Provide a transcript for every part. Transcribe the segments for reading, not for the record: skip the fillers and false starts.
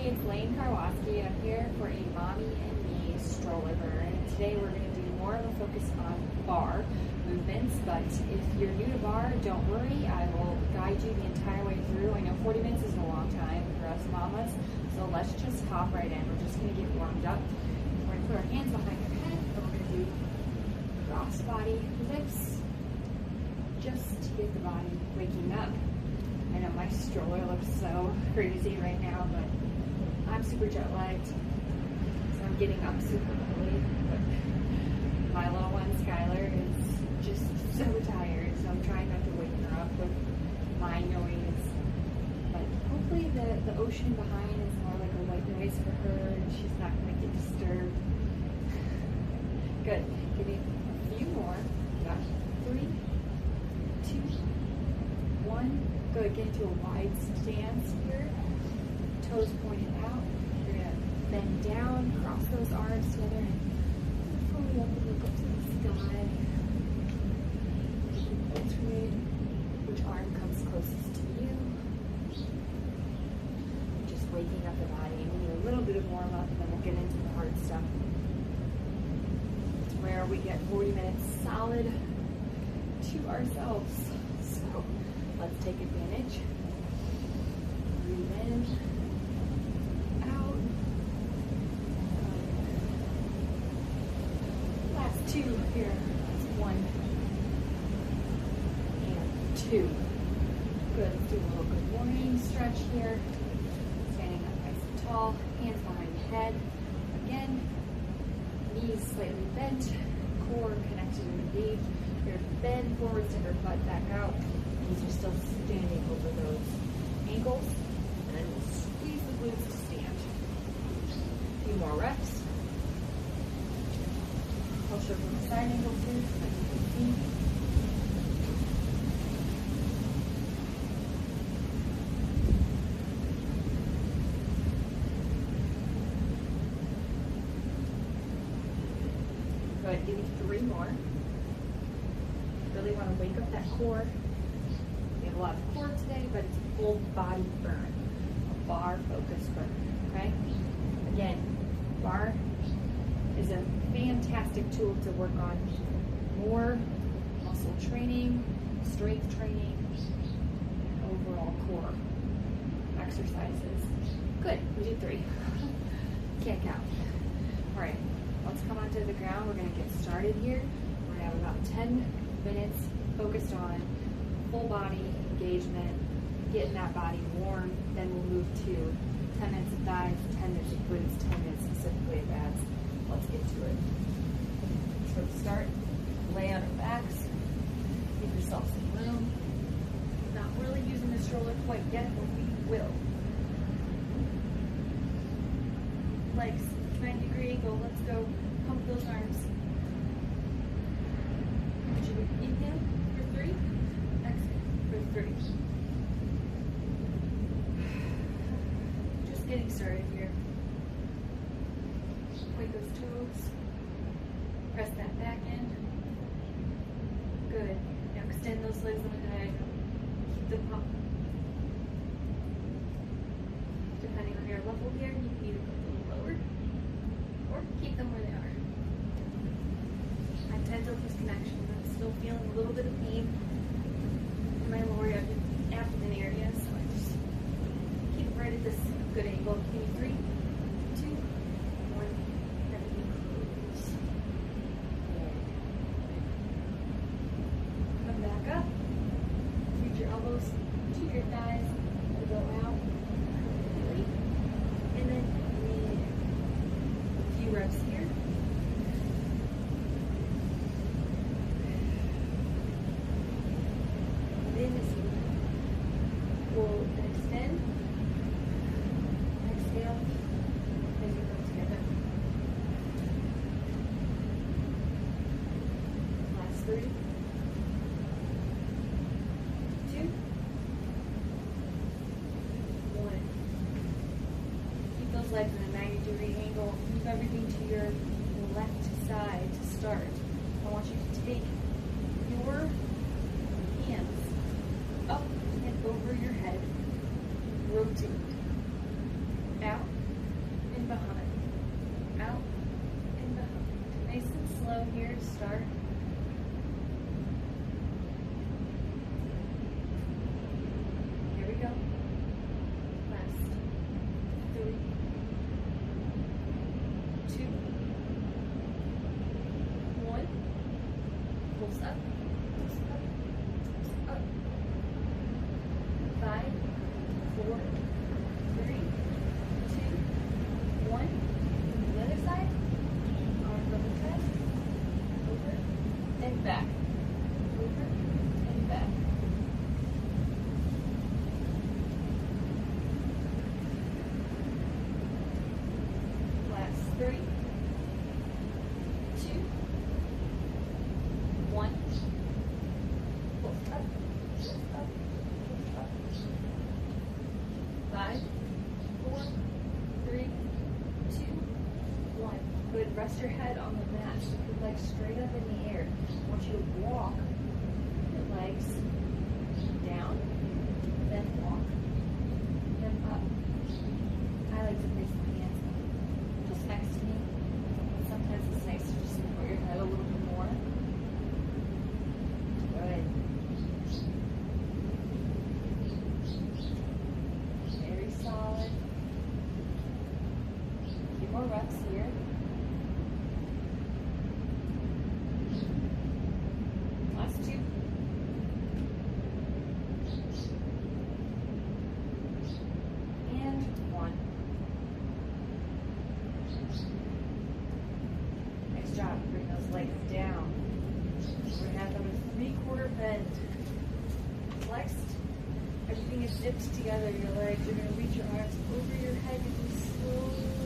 Hey, it's Lane Karwoski. I'm here for a mommy and me stroller burn. Today we're going to do more of a focus on bar movements, but if you're new to bar, don't worry. I will guide you the entire way through. I know 40 minutes is a long time for us mamas, so let's just hop right in. We're just going to get warmed up. We're going to put our hands behind our head, and we're going to do cross body lifts just to get the body waking up. I know my stroller looks so crazy right now, but I'm super jet lagged, so I'm getting up super early. But my little one, Skylar, is just so tired, so I'm trying not to wake her up with my noise. But hopefully the ocean behind is more like a white noise for her, and she's not going to get disturbed. Good. Give me a few more. Got 3, 2, 1. Good. Get into a wide stance here. Toes pointed out. You're going to bend down, cross those arms together, and fully up and look up to the sky. Alternate which arm comes closest to you. Just waking up the body. We need a little bit of warm up, and then we'll get into the hard stuff. It's where we get 40 minutes solid to ourselves. So let's take advantage. Breathe in, out. Last 2 here. That's 1 and 2. Good. Let's do a little good morning stretch here. Standing up nice and tall, hands behind the head. Again, knees slightly bent, core connected and engaged. You're going to bend forward, send your butt back out. Knees are still standing over those ankles. And then we'll squeeze the glutes to stand. A few more reps. I'll show from the side angle too, so that you can see. Good. Give me 3 more. Really want to wake up that core. We have a lot of core today, but it's a full body burn, a bar focused burn, okay? Again, bar is a fantastic tool to work on more muscle training, strength training, and overall core exercises. Good, we did 3. Can't count. All right, let's come onto the ground. We're gonna get started here. We're gonna have about 10 minutes focused on full body engagement, getting that body warm. Then we'll move to 10 minutes of thighs, 10 minutes of glutes, 10 minutes specifically of abs. Let's get to it. So to start, lay on our backs, give yourself some room. Not really using the stroller quite yet, but we will. Legs, 90-degree angle, let's go. Pump those arms. Inhale for 3, exhale for 3. Just getting started here. Point those toes. Press that back in. Good. Now extend those legs on the diagonal. Keep them up. Depending on your level here, you can either go a little lower or keep them where they are. I tend to lose connection. I'm still feeling a little bit of pain in my lower abdomen area, so I just keep it right at this good angle. Give me 3, 2, 1, everything close. Come back up. Reach your elbows to your thighs. Go out. And then a few reps here. We'll extend, exhale, as you go together. Last 3, 2, 1. Keep those legs in a 90-degree angle. Move everything to your left side to start. I want you to take your hands up and over your head, rotate, out, start. Here we go. Last 3, 2, 1. Pulse up, pulse up, pulse up. 5, 4, 3, 2, 1. The other side. Arms overhead. Over and back. Over and back. Last 3, 2, 1. Pulse up, pulse up, pulse up. 5, 4, 3, 2, 1. Good. Rest your head on the mat. Keep your legs straight up in the air. I want you to walk your legs down, then walk them up. I like to place my hands just next to me. Sometimes it's nice to just support your head a little bit more. Good. Very solid. A few more reps here. Last 2. And 1. Nice job. Bring those legs down. We're going to have them a 3/4 bend. Flexed. Everything is zipped together. Your legs. You're going to reach your arms over your head and just slowly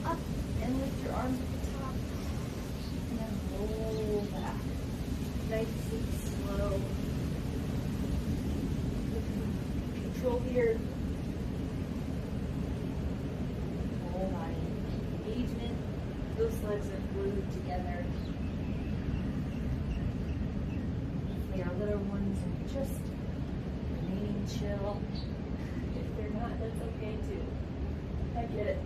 up and lift your arms at the top. And then roll back. Nice and slow. Control here. Whole body engagement. Those legs are glued together. If they are little ones and just remaining chill. If they're not, that's okay too. I get it.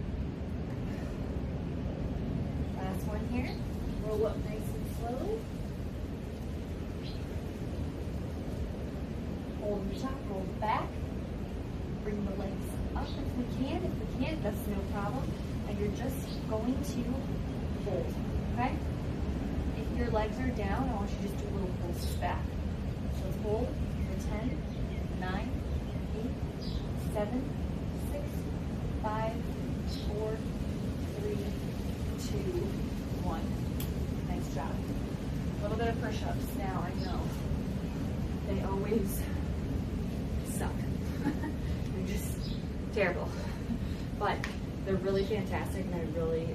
Last one here. Roll up nice and slowly. Hold the top, roll back. Bring the legs up if we can. If we can't, that's no problem. And you're just going to hold, okay? If your legs are down, I want you to just do a little pulse back. So hold for 10, 9, 8, 7, 6, 5, 4, 3, 2, 1. Nice job. A little bit of push-ups now, I know. They always suck. They're just terrible. But they're really fantastic, and I really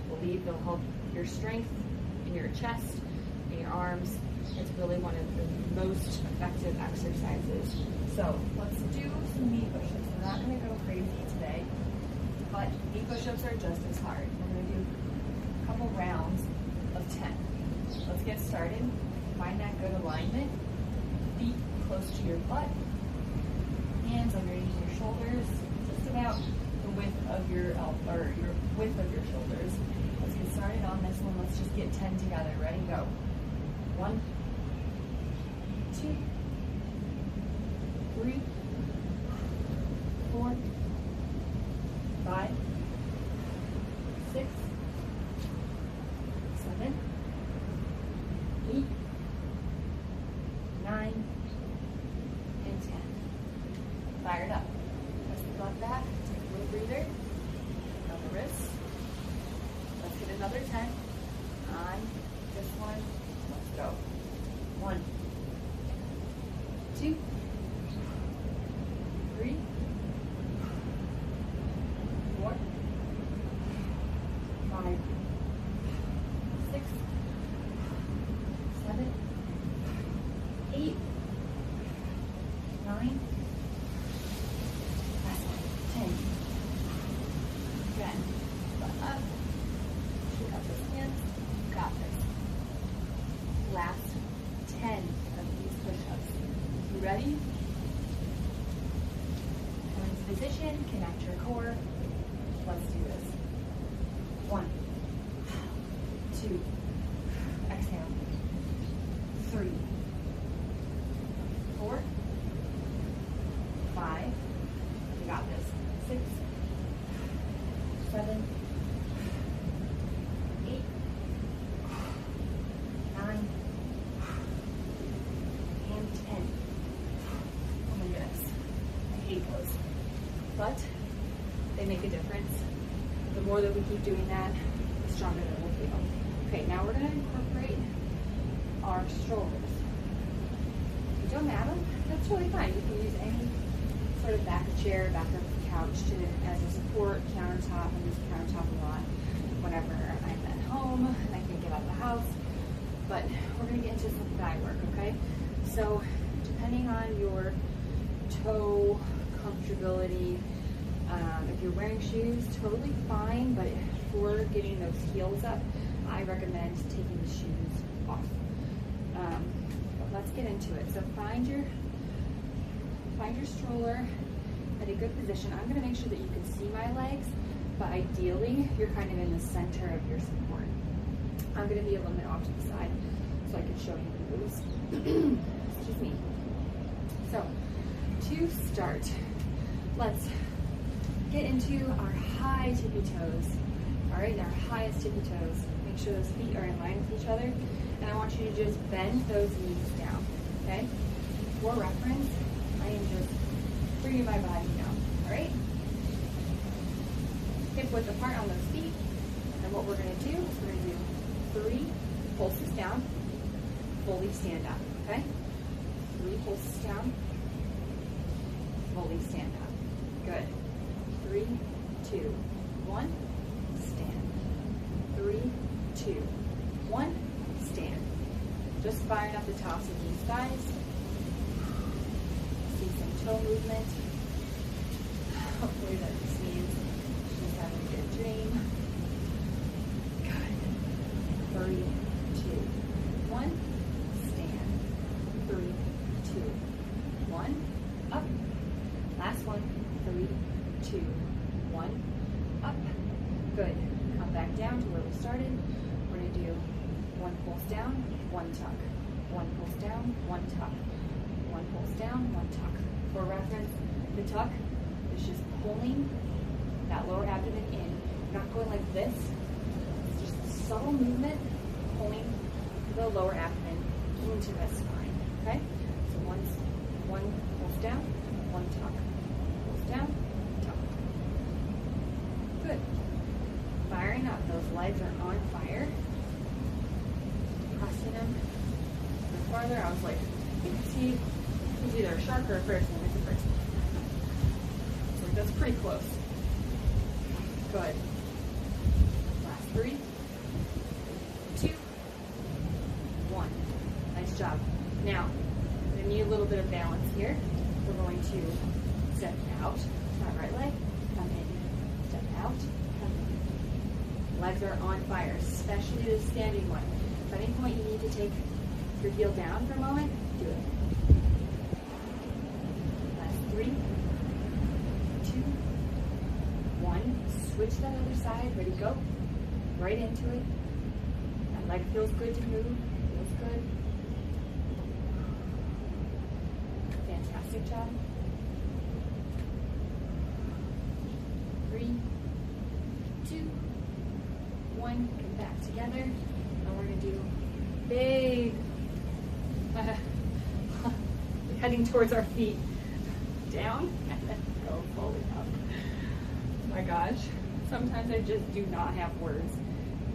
believe they'll help your strength in your chest, in your arms. It's really one of the most effective exercises. So let's do some knee push-ups. We're not going to go crazy today, but knee push-ups are just as hard. We're going to do a couple rounds of 10. Let's get started. Find that good alignment. Feet close to your butt. Hands underneath your shoulders, just about the width of your width of your shoulders. Let's get started on this one. Let's just get 10 together. Ready, go. 1, 2, 3, 4, 5, 6, 7, 8, 9, and 10. Fired up. Press the butt back. Take a little breather. On the wrists. Let's get another 10 on this one. Let's go. 1, 2, 3, 4, 5, 6, 7, 8, 9. Last one. 10. Again. Butt up. Shake out those hands. Got this. Last 10 of these push-ups. You ready? Come into position. Connect your core. Let's do this. 1, 2, exhale, 3, 4, 5, you got this, 6, 7, 8, 9, and 10. Oh my goodness, I hate those, but they make a difference. The more that we keep doing that, the stronger that we'll feel. Okay, now we're going to incorporate our strollers. If you don't have them, that's really fine. You can use any sort of back of chair, back of couch as a support, countertop. I use the countertop a lot whenever I'm at home and I can't get out of the house. But we're going to get into some thigh work, okay? So depending on your toe comfortability, if you're wearing shoes, totally fine, but for getting those heels up, I recommend taking the shoes off. But let's get into it. So find your stroller at a good position. I'm going to make sure that you can see my legs, but ideally you're kind of in the center of your support. I'm going to be a little bit off to the side so I can show you the moves. Excuse me. So to start, let's get into our high tippy toes. All right, our highest tippy toes. Make sure those feet are in line with each other. And I want you to just bend those knees down, okay? For reference, I am just bringing my body down, all right? Hip width apart on those feet. And what we're gonna do is we're gonna do 3 pulses down, fully stand up, okay? 3 pulses down, fully stand up. Good. 3, 2, 1, stand. 3, 2, 1, stand. Just firing up the tops of these thighs. See some toe movement. Hopefully that just means she's having a good dream. Good. 3, 2, 1, stand. 3, 2, 1, up. Last one. 3, 2, 1, up. Good. Come back down to where we started. We're going to do 1 pulse down, 1 tuck. 1 pulse down, 1 tuck. 1 pulse down, 1 tuck. For reference, the tuck is just pulling that lower abdomen in. You're not going like this. It's just a subtle movement, pulling the lower abdomen into the spine. Okay? So 1 pulse down, 1 tuck. Pulse down, tuck. Good. Firing up. Those legs are on fire. Pressing them farther. I was like, you can see it's either a shark or a person. It's a person. So that's pretty close. Good. Last 3, 2, 1. Nice job. Now, I'm going to need a little bit of balance here. We're going to step out. That right leg. Come in. Step out. Come in. Legs are on fire, especially the standing one. If at any point you need to take your heel down for a moment, do it. Last 3, 2, 1. Switch that other side. Ready, go. Right into it. That leg feels good to move. Feels good. Fantastic job. 3, 2, 1. Come back together. And we're going to do big, heading towards our feet. Down and then go fully up. Oh my gosh. Sometimes I just do not have words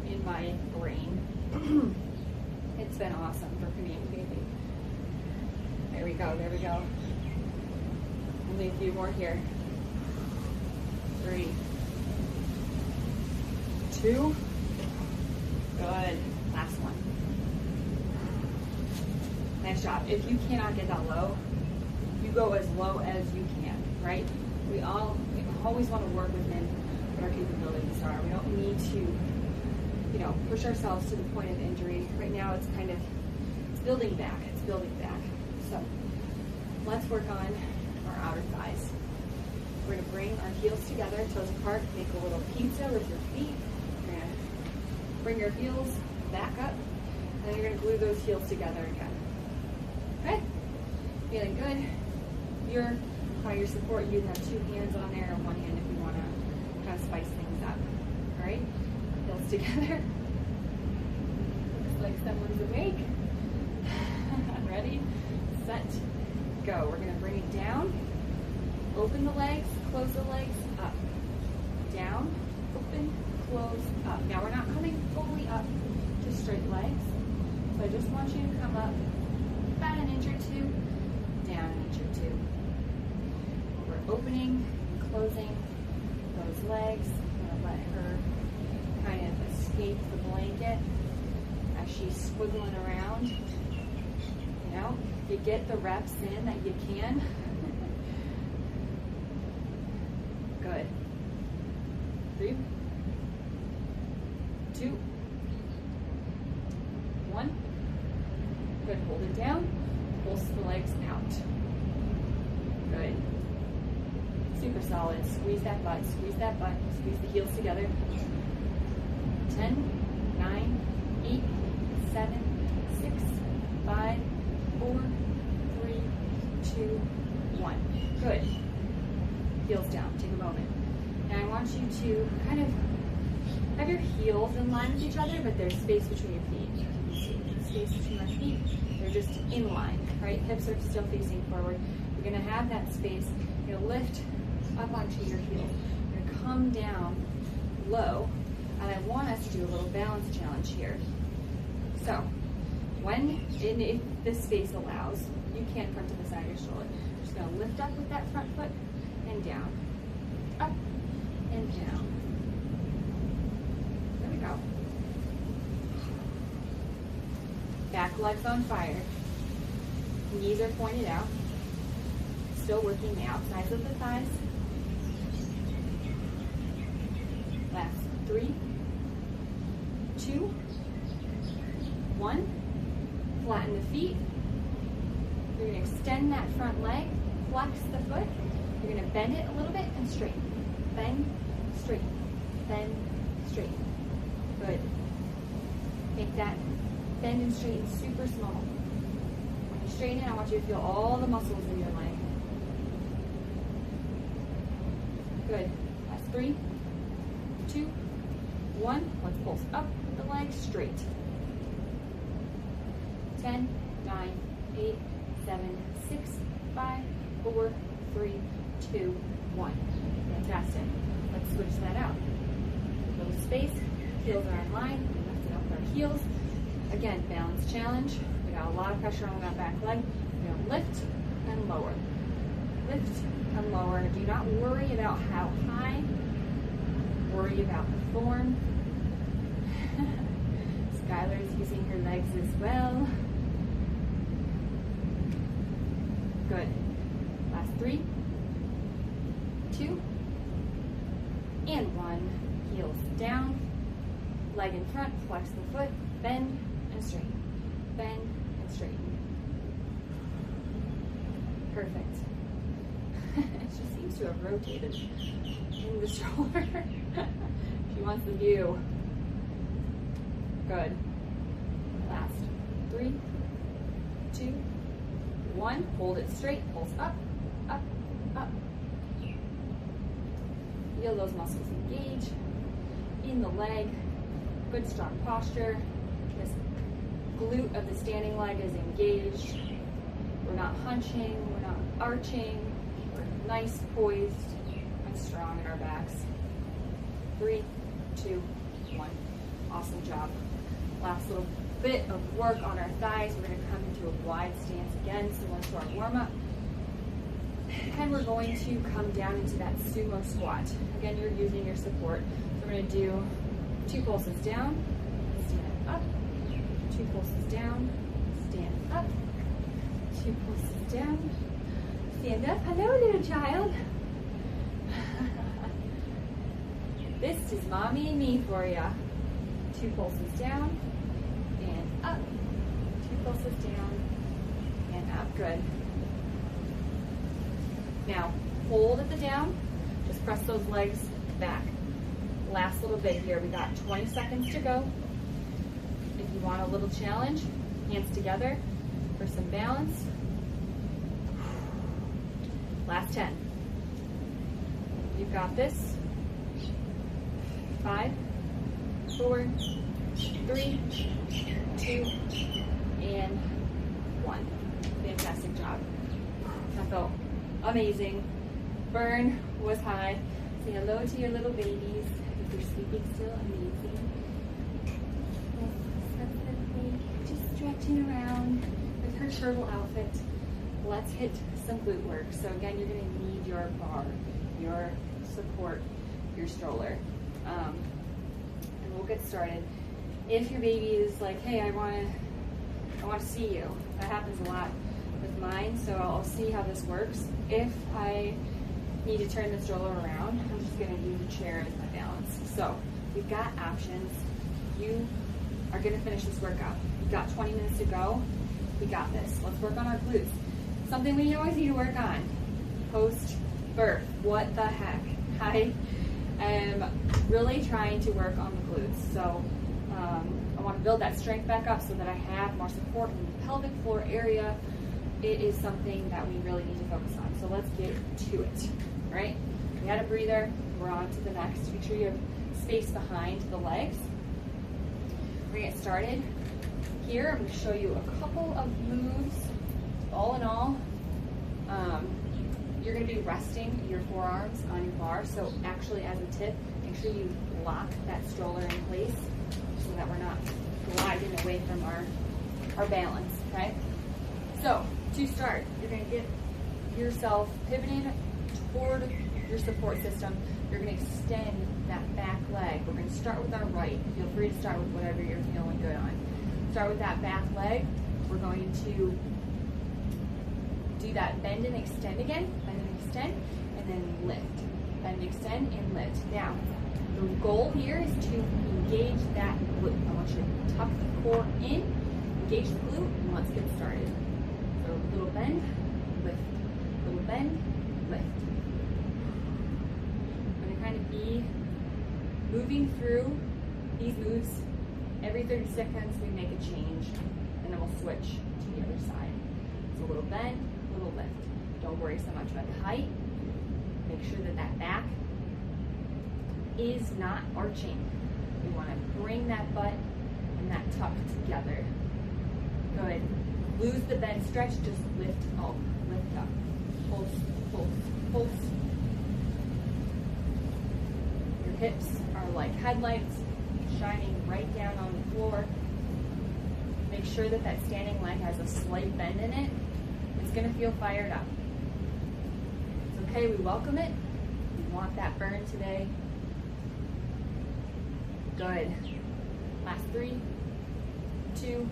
in my brain. It's been awesome for communicating. There we go, there we go. Only a few more here. 3, 2. Good. Last one. Nice job. If you cannot get that low, you go as low as you can, right? We always want to work within what our capabilities are. We don't need to, push ourselves to the point of injury. Right now it's building back. It's building back. So let's work on our outer thighs. We're going to bring our heels together, toes apart, make a little pizza with your feet. You're going to bring your heels back up, and then you're gonna glue those heels together again. Okay? Feeling good? You're by your support, you have 2 hands on there and 1 hand if you wanna kind of spice things up. All right? Heels together. Looks like someone's awake. Ready, set, go. We're gonna bring it down, open the legs, close the legs, up, down, open, close, up. Now we're not coming fully up to straight legs, so I just want you to come up about 1 inch or 2, down 1 inch or 2. We're opening and closing those legs. I'm gonna let her kind of escape the blanket as she's squiggling around. You know, you get the reps in that you can. Good. 3, 2, 1. Good, hold it down. Pulse the legs out. Good. Super solid. Squeeze that butt, squeeze that butt. Squeeze the heels together. 10, 9, 8, 7, 6, 5, 4, 3, 2, 1. Good. Heels down. Take a moment. Now I want you to kind of have your heels in line with each other, but there's space between your feet. You can see the space between my feet. They're just in line, right? Hips are still facing forward. You're going to have that space. You're going to lift up onto your heels. You're going to come down low, and I want us to do a little balance challenge here. So, if this space allows, you can front to the side of your shoulder. You're just going to lift up with that front foot and down. Up and down. There we go. Back legs on fire. Knees are pointed out. Still working the outsides of the thighs. Last 3, 2, 1. Flatten the feet. You're going to extend that front leg, flex the foot. You're going to bend it a little bit and straighten. Bend, straighten, bend, straighten. Good. Make that bend and straighten super small. When you straighten it, I want you to feel all the muscles in your leg. Good. Last 3, 2, 1. Let's pulse up with the leg straight. 10, 9, 8, 7, 6, 5, 4, 3, 2, 1. Fantastic. Let's switch that out. A little space. Heels are in line. We lift it up with our heels. Again, balance challenge. We got a lot of pressure on that back leg. We're going to lift and lower. Lift and lower. Do not worry about how high. Worry about the form. Skylar is using her legs as well. Good. Last 3, 2, and 1. Heels down. Leg in front. Flex the foot. Bend and straighten. Bend and straighten. Perfect. She seems to have rotated in the stroller. She wants the view. Good. Last 3, 2, 1. Hold it straight. Pulse up, up, up. Feel those muscles engage in the leg. Good strong posture. This glute of the standing leg is engaged. We're not hunching. We're not arching. We're nice, poised, and strong in our backs. 3, 2, 1. Awesome job. Last little bit of work on our thighs. We're going to come into a wide stance again, similar to our warm-up. And we're going to come down into that sumo squat. Again, you're using your support. So we're going to do 2 pulses down, stand up, 2 pulses down, stand up, 2 pulses down, stand up. Hello, little child. This is mommy and me for ya. 2 pulses down and up, 2 pulses down and up. Good. Now, hold at the down. Just press those legs back. Last little bit here. We got 20 seconds to go. If You want a little challenge? Hands together for some balance. Last 10. You've got this. 5, 4, 3, 2, and 1. Fantastic job. That felt amazing. Burn was high. Say hello to your little babies. If you're sleeping still, amazing. Just stretching around with her turtle outfit. Let's hit some glute work. So again, you're going to need your bar, your support, your stroller. And we'll get started. If your baby is like, hey, I want to see you. That happens a lot with mine, so I'll see how this works. If I need to turn the stroller around, I'm just going to use a chair as my balance. So we've got options. You are going to finish this workout. You've got 20 minutes to go. We got this. Let's work on our glutes. Something we always need to work on. Post-birth. What the heck? I am really trying to work on the glutes. So I want to build that strength back up so that I have more support in the pelvic floor area. It is something that we really need to focus on. So let's get to it, right? We had a breather. We're on to the next. Make sure you have space behind the legs. We're going to get started. Here, I'm going to show you a couple of moves. All in all, you're going to be resting your forearms on your bar. So actually, as a tip, make sure you lock that stroller in place so that we're not gliding away from our balance, okay? So to start, you're going to get yourself pivoting toward your support system. You're going to extend that back leg. We're going to start with our right. Feel free to start with whatever you're feeling good on. Start with that back leg. We're going to do that bend and extend again, bend and extend, and then lift. Bend, extend, and lift. Now, the goal here is to engage that glute. I want you to tuck the core in, engage the glute, and let's get started. So little bend, lift, little bend, lift. I'm going to kind of be moving through these moves. Every 30 seconds we make a change, and then we'll switch to the other side. So a little bend, little lift. Don't worry so much about the height. Make sure that that back is not arching. We want to bring that butt and that tuck together. Good. Lose the bend, stretch, just lift up, lift up. Pulse, pulse, pulse. Your hips are like headlights, shining right down on the floor. Make sure that that standing leg has a slight bend in it. It's going to feel fired up. It's okay, we welcome it. We want that burn today. Good. Last 3, 2,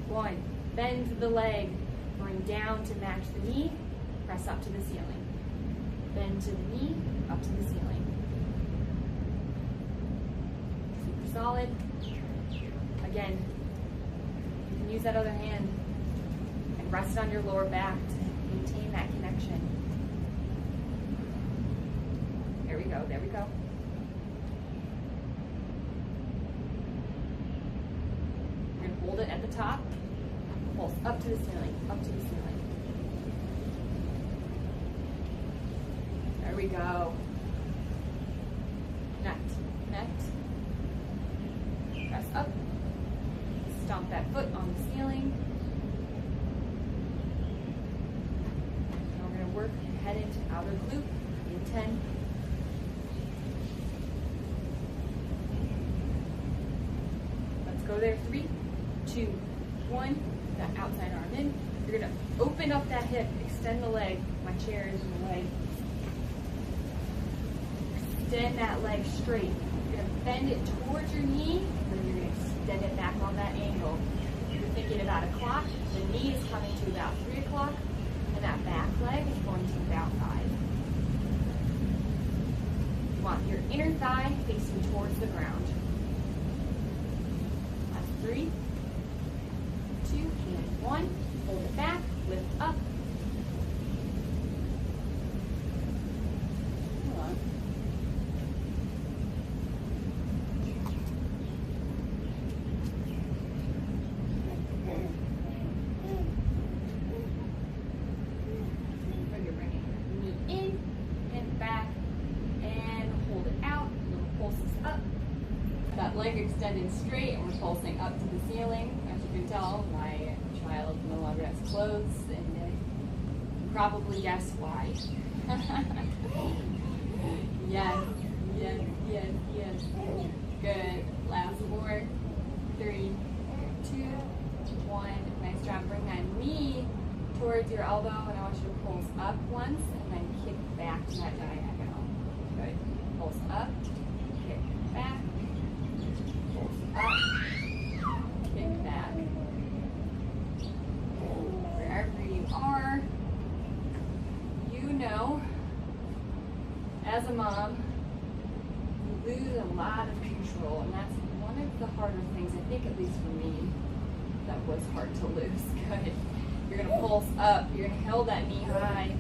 1. Bend the leg. Bring down to match the knee. Press up to the ceiling. Bend to the knee, up to the ceiling. Super solid. Again, you can use that other hand and rest on your lower back to maintain that connection. There we go, there we go. We're going to hold it at the top. Pulse up to the ceiling, up to the ceiling. There we go. Connect, connect. Press up. Stomp that foot on the ceiling. Now we're going to work and head into outer glute in 10. Let's go there. 3, 2, 1. That outside arm in. You're going to open up that hip, extend the leg. My chair is in the way. Extend that leg straight. You're going to bend it towards your knee, and then you're going to extend it back on that angle. You're thinking about a clock. The knee is coming to about 3 o'clock, and that back leg is going to about 5. You want your inner thigh facing towards the ground. Last 3, 2, and 1. Hold it back, lift up. Hold on. leg extended straight, and we're pulsing up to the ceiling. As you can tell, my child no longer has clothes, and you probably guess why. Yes, yes, yes, yes. Good. Last 4, 3, 2, 1. Nice job. Bring that knee towards your elbow, and I want you to pulse up once, and then kick back to that diagonal. Good. Pulse up, kick back, pulse up, kick back. Wherever you are, you know, as a mom, you lose a lot of control, and that's one of the harder things, I think, at least for me, that was hard to lose. Good. You're going to pulse up. You're going to hold that knee high.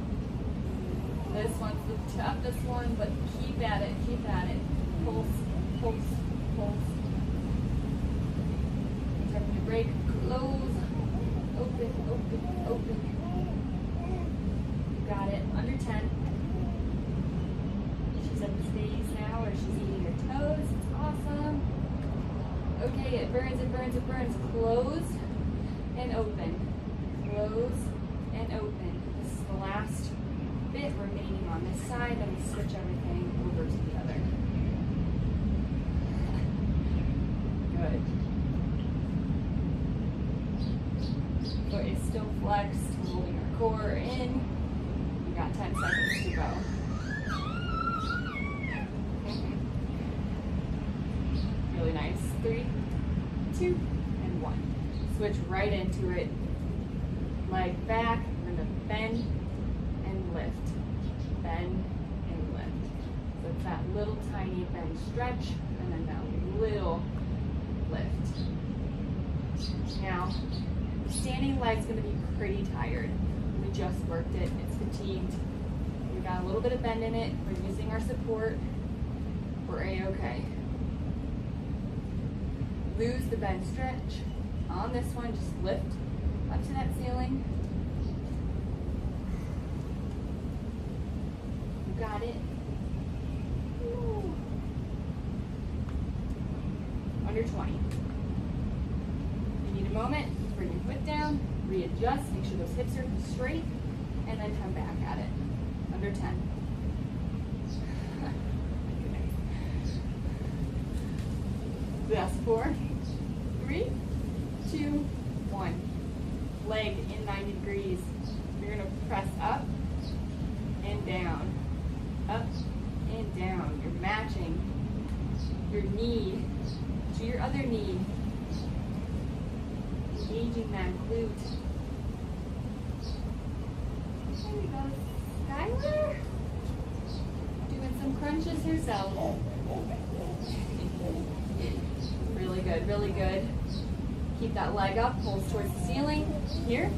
This one's the toughest one, but keep at it, keep at it. Pulse, pulse, pulse. Taking a break, close, open, open, open. You got it, under 10. She's at the stage now where she's eating her toes. It's awesome. Okay, it burns, it burns, it burns. Close and open. Close and open. This is the last bit remaining on this side, then we switch everything over to the other. Good. Foot is still flexed, we're holding our core in. We got 10 seconds to go. Really nice. 3, 2, and 1. Switch right into it. Leg back, we're gonna bend and lift. Bend and lift. So it's that little tiny bend stretch and then that little lift. Now, the standing leg's gonna be pretty tired. We just worked it, it's fatigued. We got a little bit of bend in it, we're using our support. We're A-okay. Lose the bend stretch. On this one, just lift up to that ceiling. You got it. Ooh. Under 20. You need a moment, bring your foot down, readjust, make sure those hips are straight, and then come back at it. Under 10. That's 4, 3, 2, 1. Leg in 90 degrees. You're going to press up and down. Up and down. You're matching your knee to your other knee. Engaging that glute. There we go. Skylar. Doing some crunches herself. Really good, really good. Keep that leg up, pulls towards the ceiling. Here.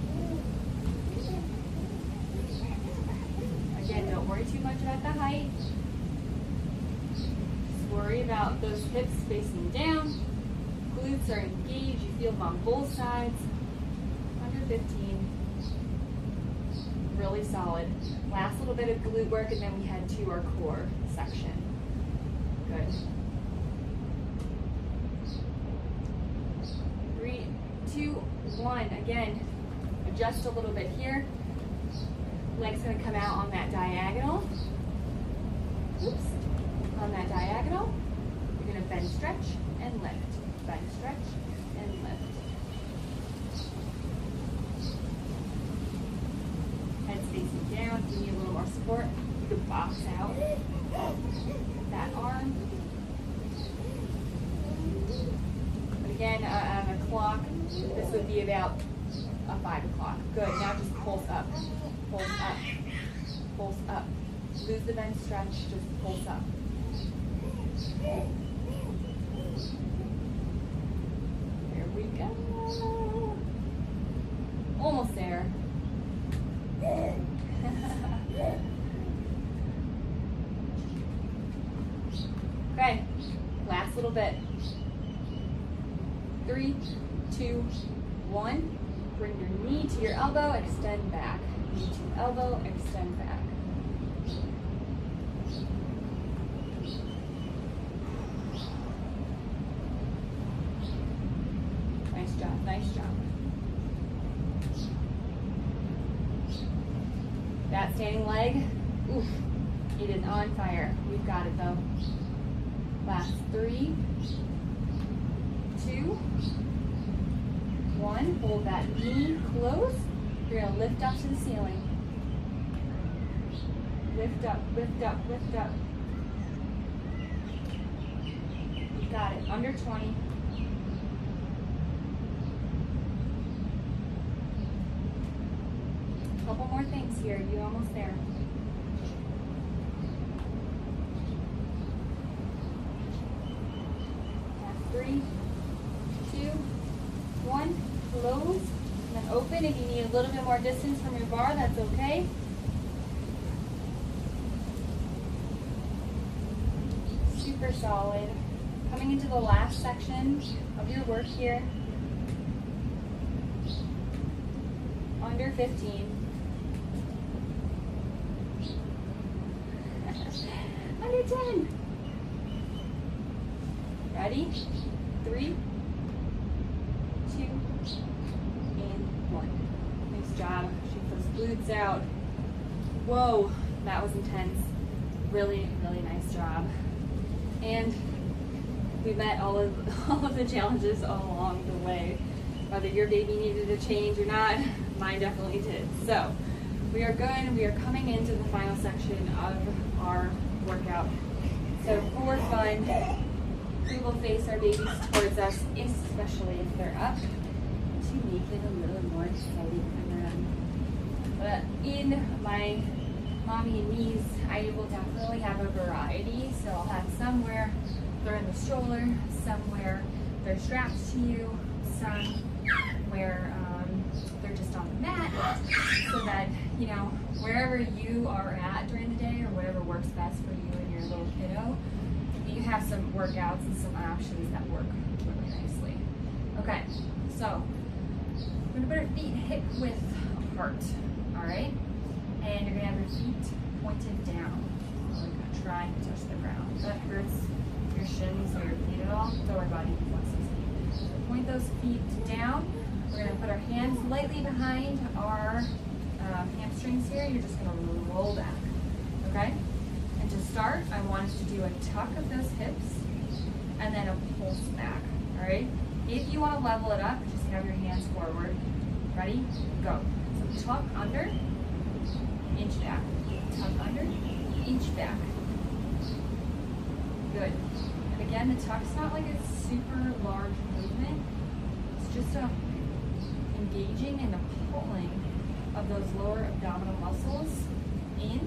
Again, don't worry too much about the height. Just worry about those hips facing down. Glutes are engaged. You feel them on both sides. Under 15. Really solid. Last little bit of glute work, and then we head to our core section. Good. 3, 2, 1. Again, adjust a little bit here. Leg's going to come out on that diagonal. Oops. On that diagonal. You're going to bend, stretch, and lift. Bend, stretch, and lift. Head's facing down. If you need a little more support, you can box out that arm. But again, on a clock, this would be about a 5 o'clock. Good. Now just pulse up. Pulse up. Pulse up. Lose the bend, stretch. Just pulse up. There we go. Almost there. Okay, last little bit. 3, 2, 1. Bring your knee to your elbow, extend back. Knee to elbow, extend back. rotating leg. Oof, it is on fire. We've got it though. Last 3, 2, 1. Hold that knee close. You're gonna lift up to the ceiling. Lift up, lift up, lift up. You got it, under 20. Couple more things here, you're almost there. Last 3, 2, 1. Close, and then open. If you need a little bit more distance from your bar, that's okay. Super solid. Coming into the last section of your work here. Under 15. Under 10. Ready? 3, 2, and 1. Nice job. Shoot those glutes out. Whoa, that was intense. Really, really nice job. And we met all of the challenges all along the way. Whether your baby needed a change or not, mine definitely did. So we are good. We are coming into the final section of our workout. So for fun, we will face our babies towards us, especially if they're up, to make it a little more exciting for them. But in my mommy and me's, I will definitely have a variety. So I'll have some where they're in the stroller, some where they're strapped to you, some where they're just on the mat, so that, you know, wherever you are at during the day or whatever works best for you and your little kiddo, you have some workouts and some options that work really nicely. Okay, so we're gonna put our feet hip width apart, all right? And you're gonna have your feet pointed down. So you're gonna try and touch the ground. If that hurts your shins or your feet at all, don't worry about it, you can flex those feet. So point those feet down. We're gonna put our hands lightly behind our hamstrings here. You're just gonna roll back, okay? And to start, I want us to do a tuck of those hips and then a pulse back, all right? If you wanna level it up, just have your hands forward. Ready? Go. So tuck under, inch back. Tuck under, inch back. Good. And again, the tuck's not like a super large movement. It's just a engaging and a pulling of those lower abdominal muscles in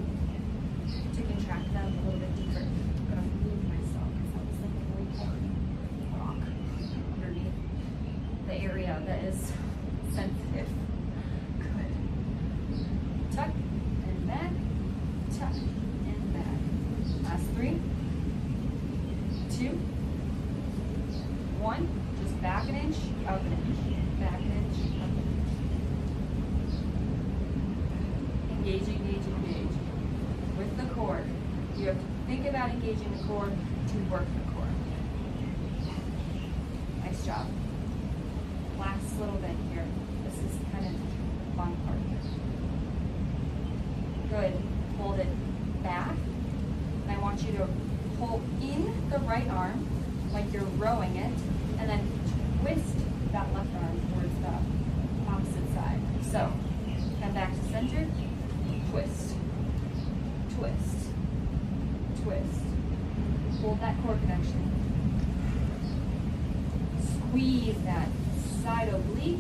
to contract them a little bit deeper. I'm gonna move myself because that was like a really hard rock underneath the area that is sensitive. Good. Tuck and back, tuck and back. Last 3, 2, 1. Just back an inch, up an inch, back an inch, up an inch. Engage, engage, engage. With the core, you have to think about engaging the core to work the core. Nice job. Last little bit here. This is kind of the fun part. Good. Hold it back. And I want you to pull in the right arm like you're rowing it, and then twist that left arm towards the opposite side. So, come back to center, twist, twist, twist. Hold that core connection. Squeeze that side oblique.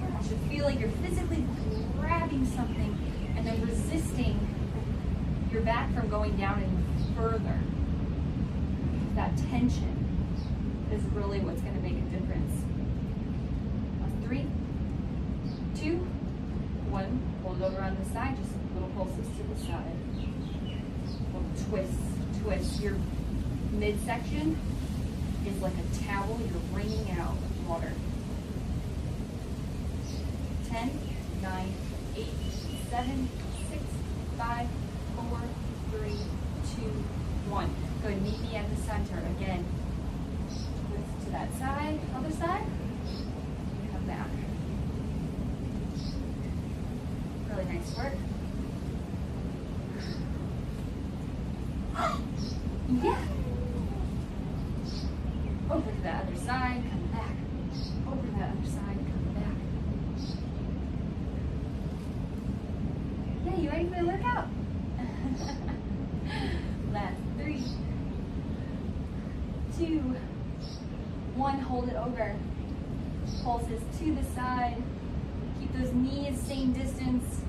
You should feel like you're physically grabbing something and then resisting your back from going down any further. That tension is really what's going to make a difference. 3, 2, 1. Hold it over on the side, just little pulses to the side. Little twist, twist. Your midsection is like a towel you're wringing out with water. 10, 9, 8, 7, 6, 5, 4, 3, 2, 1. Good. Meet me at the center again. Twist to that side, other side. Come back. Really Nice work. Yeah. Over to the other side, come back. Over to the other side, come back. Yeah, you ready for the workout? Last 3, 2, 1. Hold it over. Pulses to the side. Keep those knees same distance.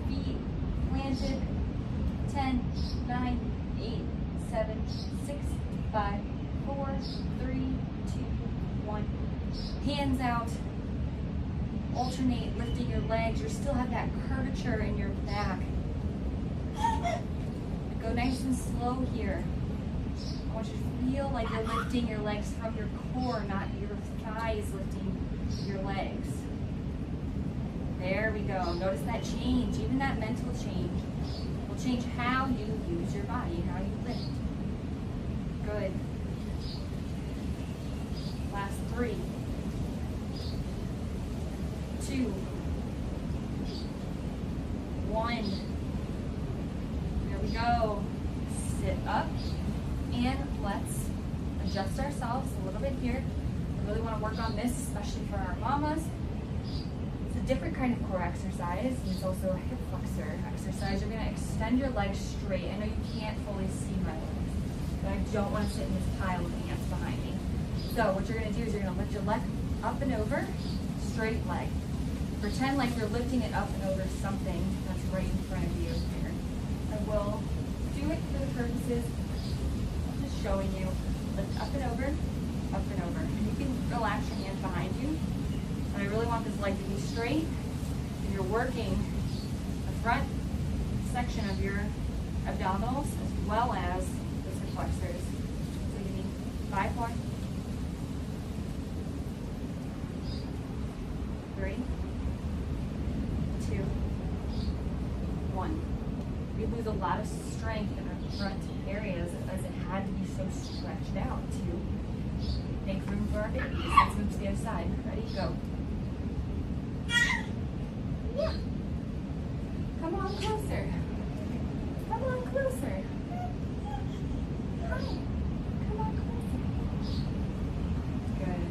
Feet planted. 10, 9, 8, 7, 6, 5, 4, 3, 2, 1. Hands out. Alternate lifting your legs. You still have that curvature in your back. Go nice and slow here. I want you to feel like you're lifting your legs from your core, not your thighs lifting your legs. There we go. Notice that change, even that mental change will change how you use your body, how you lift. Good. Last 3, 2, 1. There we go. Sit up and let's adjust ourselves a little bit here. I really want to work on this, especially for our mamas. It's a different kind of core exercise. It's also a hip flexor exercise. You're going to extend your legs straight. I know you can't fully see my legs, but I don't want to sit in this pile of ants behind me. So what you're going to do is you're going to lift your leg up and over, straight leg. Pretend like you're lifting it up and over something that's right in front of you here. I will do it for the purposes of just showing you. Lift up and over, up and over. And you can relax your hands behind you. And I really want this leg to be straight. And you're working the front section of your abdominals as well as those hip flexors. So you need 5 more. 3, 2, 1. We lose a lot of strength in our front areas as it had to be so stretched out to make room for our babies. Let's move to the other side. Ready? Go. Yeah. Come on closer. Come on closer. Hi. Come on closer. Good.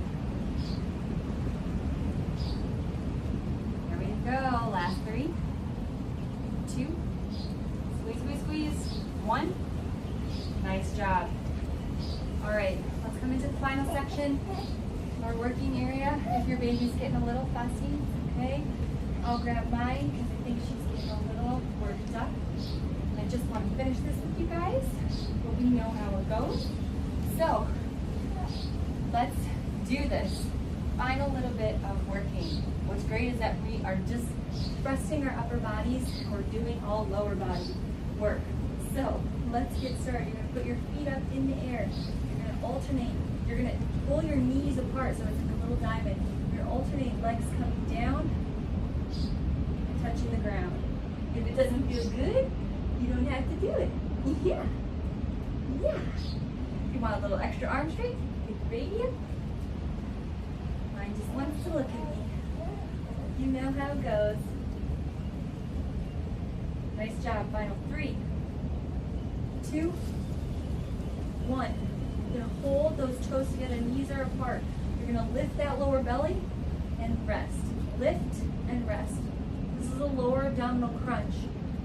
There we go. Last 3, 2. Squeeze, squeeze, squeeze. 1. Nice job. All right, let's come into the final section. Our working area. If your baby's getting a little fussy, okay, I'll grab mine because I think she's getting a little worked up. And I just want to finish this with you guys, but we know how it goes. So let's do this. Final little bit of working. What's great is that we are just resting our upper bodies. We're doing all lower body work. So let's get started. You're going to put your feet up in the air. You're going to alternate. You're going to pull your knees apart so it's like a little diamond. You're going to alternate legs coming down and touching the ground. If it doesn't feel good, you don't have to do it. Yeah. Yeah. If you want a little extra arm strength, pick your baby up. Mine just wants to look at me. You know how it goes. Nice job. Final 3, 2, 1. You're going to hold those toes together, knees are apart. You're going to lift that lower belly and rest. Lift and rest. This is a lower abdominal crunch.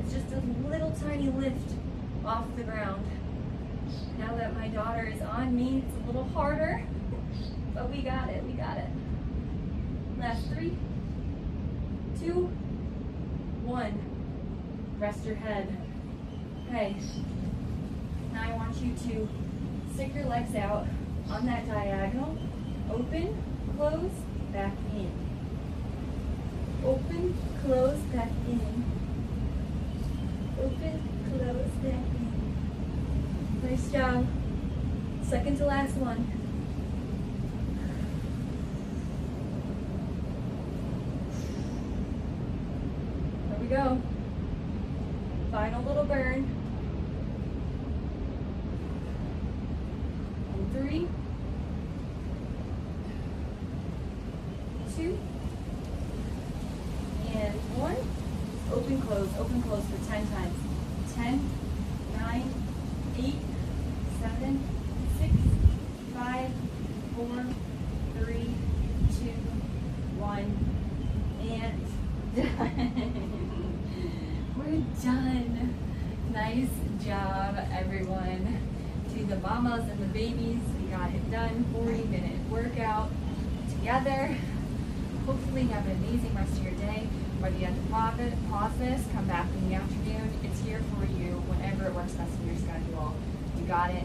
It's just a little tiny lift off the ground. Now that my daughter is on me, it's a little harder, but we got it, we got it. Last 3, 2, 1. Rest your head. Okay. Now I want you to stick your legs out on that diagonal. Open, close, back in. Open, close, back in. Open, close, back in. Nice job. Second to last one. There we go. Final little burn. 3, 2, and 1. and close for 10 times. 10, 9, 8, 7, 6, 5, 4, 3, 2, 1, and done. We're done. Nice job, everyone. To the mamas and the babies, we got it done. 40-minute workout together. Hopefully you have an amazing rest of your day. Whether you have to pause this, come back in the afternoon, it's here for you whenever it works best in your schedule. You got it.